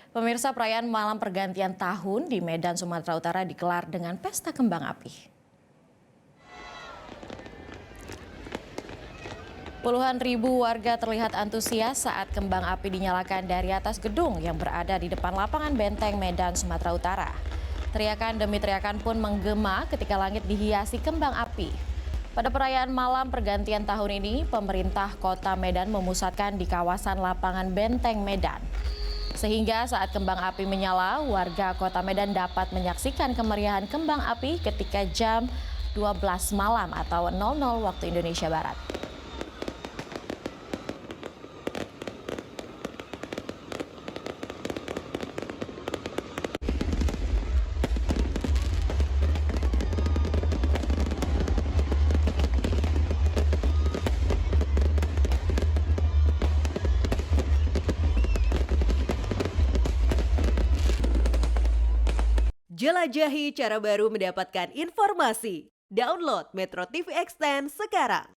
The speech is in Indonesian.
Pemirsa, perayaan malam pergantian tahun di Medan, Sumatera Utara digelar dengan pesta kembang api. Puluhan ribu warga terlihat antusias saat kembang api dinyalakan dari atas gedung yang berada di depan lapangan benteng Medan, Sumatera Utara. Teriakan demi teriakan pun menggema ketika langit dihiasi kembang api. Pada perayaan malam pergantian tahun ini, pemerintah Kota Medan memusatkan di kawasan lapangan benteng Medan. Sehingga saat kembang api menyala, warga Kota Medan dapat menyaksikan kemeriahan kembang api ketika jam 12 malam atau 00 waktu Indonesia Barat. Jelajahi cara baru mendapatkan informasi. Download Metro TV Extend sekarang.